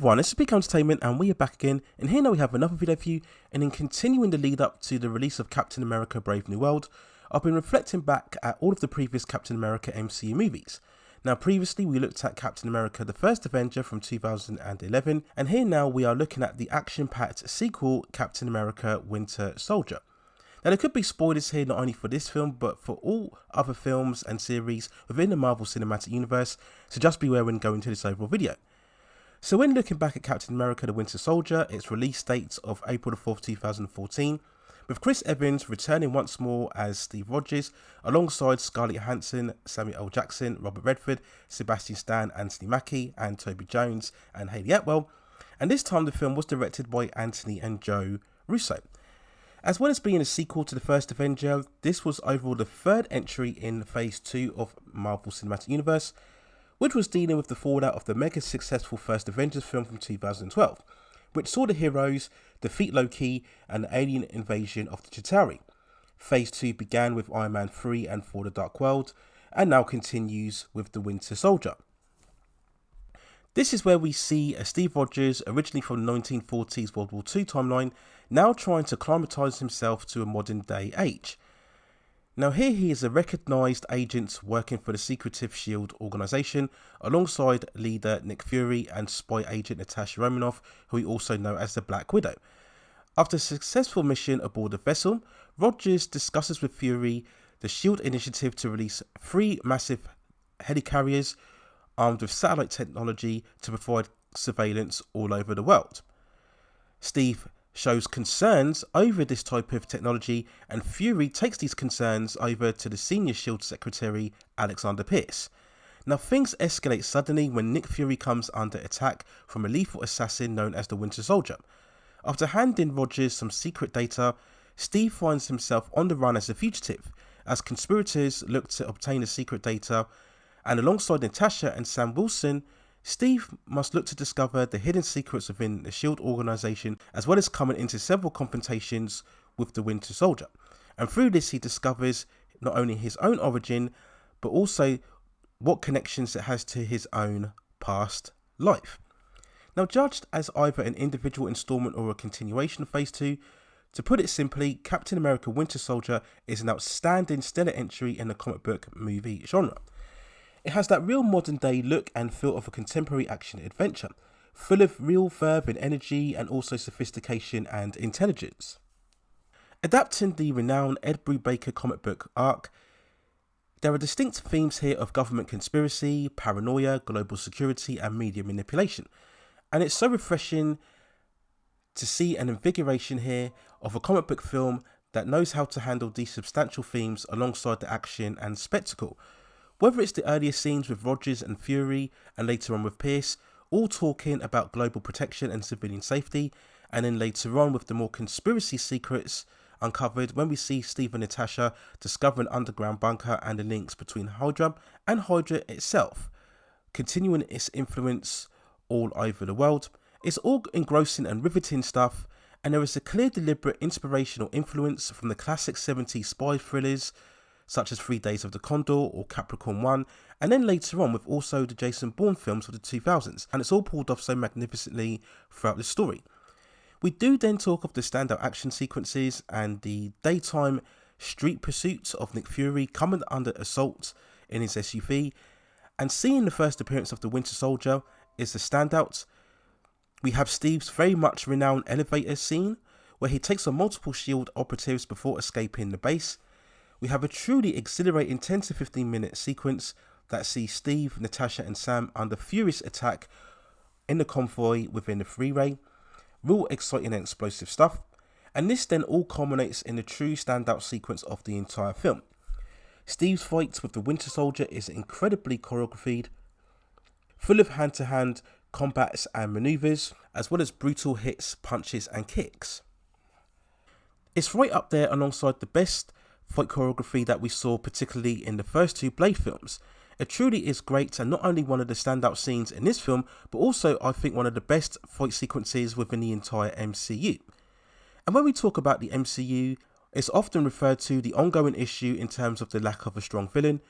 everyone, this is Big Entertainment and we are back again, and here now we have another video for you. And in continuing the lead up to the release of Captain America Brave New World, I've been reflecting back at all of the previous Captain America MCU movies. Now previously we looked at Captain America the First Avenger from 2011, and here now we are looking at the action-packed sequel Captain America Winter Soldier. Now there could be spoilers here not only for this film but for all other films and series within the Marvel Cinematic Universe, so just beware when going to this overall video. So when looking back at Captain America the Winter Soldier, its release date of April 4th, 2014, with Chris Evans returning once more as Steve Rogers alongside Scarlett Johansson, Samuel L. Jackson, Robert Redford, Sebastian Stan, Anthony Mackie and Toby Jones and Haley Atwell, and this time the film was directed by Anthony and Joe Russo. As well as being a sequel to the first Avenger, this was overall the third entry in Phase 2 of Marvel Cinematic Universe, which was dealing with the fallout of the mega successful first Avengers film from 2012, which saw the heroes defeat Loki and the alien invasion of the Chitauri. Phase 2 began with Iron Man 3 and For the Dark World, and now continues with the Winter Soldier. This is where we see a Steve Rogers, originally from the 1940s World War II timeline, now trying to climatize himself to a modern day age. Now here he is a recognised agent working for the secretive SHEILD organisation alongside leader Nick Fury and spy agent Natasha Romanoff, who we also know as the Black Widow. After a successful mission aboard the vessel, Rogers discusses with Fury the SHEILD initiative to release 3 massive helicarriers armed with satellite technology to provide surveillance all over the world. Steve shows concerns over this type of technology, and Fury takes these concerns over to the senior SHEILD secretary Alexander Pierce. Now things escalate suddenly when Nick Fury comes under attack from a lethal assassin known as the Winter Soldier. After handing Rogers some secret data, Steve finds himself on the run as a fugitive, as conspirators look to obtain the secret data, and alongside Natasha and Sam Wilson, Steve must look to discover the hidden secrets within the SHEILD organisation, as well as coming into several confrontations with the Winter Soldier. And through this he discovers not only his own origin, but also what connections it has to his own past life. Now judged as either an individual instalment or a continuation of Phase 2, to put it simply, Captain America Winter Soldier is an outstanding stellar entry in the comic book movie genre. It has that real modern day look and feel of a contemporary action adventure, full of real verve and energy and also sophistication and intelligence. Adapting the renowned Ed Brubaker comic book arc, there are distinct themes here of government conspiracy, paranoia, global security and media manipulation, and it's so refreshing to see an invigoration here of a comic book film that knows how to handle these substantial themes alongside the action and spectacle. Whether it's the earlier scenes with Rogers and Fury and later on with Pierce, all talking about global protection and civilian safety, and then later on with the more conspiracy secrets uncovered when we see Steve and Natasha discover an underground bunker and the links between Hydra and Hydra itself, continuing its influence all over the world. It's all engrossing and riveting stuff, and there is a clear deliberate inspirational influence from the classic 70s spy thrillers such as 3 Days of the Condor or Capricorn 1, and then later on with also the Jason Bourne films of the 2000s, and it's all pulled off so magnificently throughout the story. We do then talk of the standout action sequences and the daytime street pursuits of Nick Fury coming under assault in his SUV, and seeing the first appearance of the Winter Soldier is the standout. We have Steve's very much renowned elevator scene, where he takes on multiple SHEILD operatives before escaping the base. We have a truly exhilarating 10 to 15 minute sequence that sees Steve, Natasha and Sam under furious attack in the convoy within the freeway. Real exciting and explosive stuff. And this then all culminates in the true standout sequence of the entire film. Steve's fights with the Winter Soldier is incredibly choreographed, full of hand-to-hand combats and maneuvers, as well as brutal hits, punches and kicks. It's right up there alongside the best fight choreography that we saw particularly in the first 2 Blade films. It truly is great, and not only one of the standout scenes in this film, but also I think one of the best fight sequences within the entire MCU. And when we talk about the MCU, it's often referred to the ongoing issue in terms of the lack of a strong villain,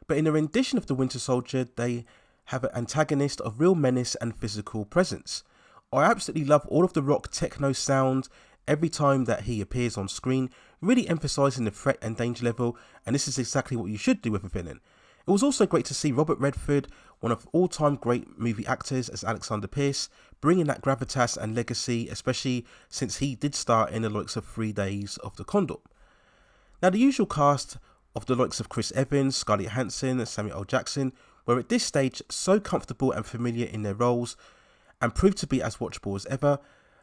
but in the rendition of the Winter Soldier they have an antagonist of real menace and physical presence. I absolutely love all of the rock techno sound every time that he appears on screen, really emphasising the threat and danger level, and this is exactly what you should do with a villain. It was also great to see Robert Redford, one of all-time great movie actors as Alexander Pierce, bringing that gravitas and legacy, especially since he did star in the likes of 3 Days of the Condor. Now, the usual cast of the likes of Chris Evans, Scarlett Johansson and Samuel L. Jackson were at this stage so comfortable and familiar in their roles and proved to be as watchable as ever.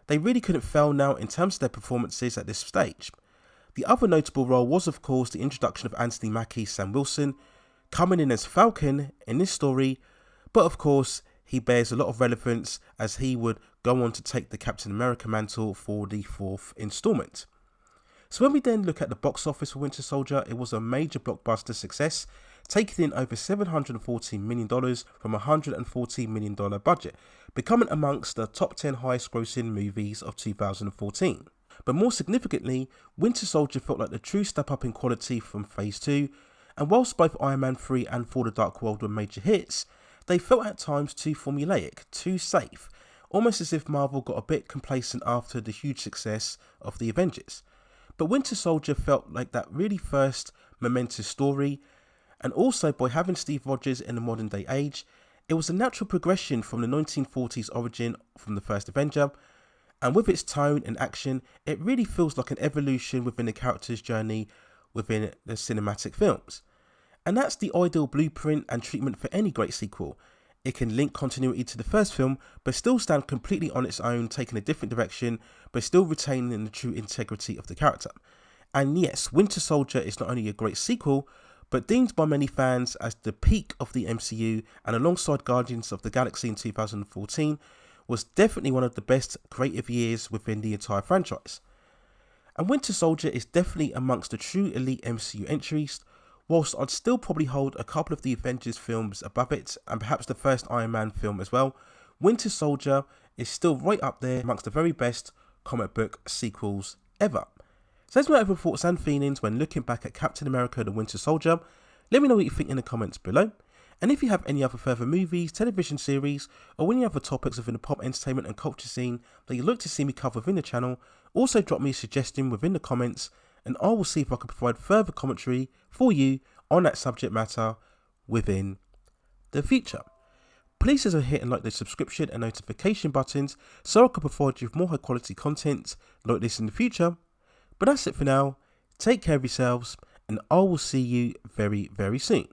They really couldn't fail now in terms of their performances at this stage. The other notable role was of course the introduction of Anthony Mackie's Sam Wilson, coming in as Falcon in this story, but of course he bears a lot of relevance as he would go on to take the Captain America mantle for the 4th installment. So when we then look at the box office for Winter Soldier, it was a major blockbuster success, taking in over $714 million from a $114 million budget, becoming amongst the top 10 highest grossing movies of 2014. But more significantly, Winter Soldier felt like the true step up in quality from Phase 2, and whilst both Iron Man 3 and For the Dark World were major hits, they felt at times too formulaic, too safe, almost as if Marvel got a bit complacent after the huge success of the Avengers. But Winter Soldier felt like that really first momentous story, and also by having Steve Rogers in the modern day age, it was a natural progression from the 1940s origin from the first Avenger, and with its tone and action, it really feels like an evolution within the character's journey within the cinematic films. And that's the ideal blueprint and treatment for any great sequel. It can link continuity to the first film, but still stand completely on its own, taking a different direction, but still retaining the true integrity of the character. And yes, Winter Soldier is not only a great sequel, but deemed by many fans as the peak of the MCU, and alongside Guardians of the Galaxy in 2014, was definitely one of the best creative years within the entire franchise. And Winter Soldier is definitely amongst the true elite MCU entries, whilst I'd still probably hold a couple of the Avengers films above it, and perhaps the first Iron Man film as well. Winter Soldier is still right up there amongst the very best comic book sequels ever. So that's my overall thoughts and feelings when looking back at Captain America the Winter Soldier. Let me know what you think in the comments below. And if you have any other further movies, television series, or any other topics within the pop entertainment and culture scene that you'd like to see me cover within the channel, also drop me a suggestion within the comments, and I will see if I can provide further commentary for you on that subject matter within the future. Please also hit and like the subscription and notification buttons so I can provide you with more high quality content like this in the future. But that's it for now. Take care of yourselves, and I will see you very, very soon.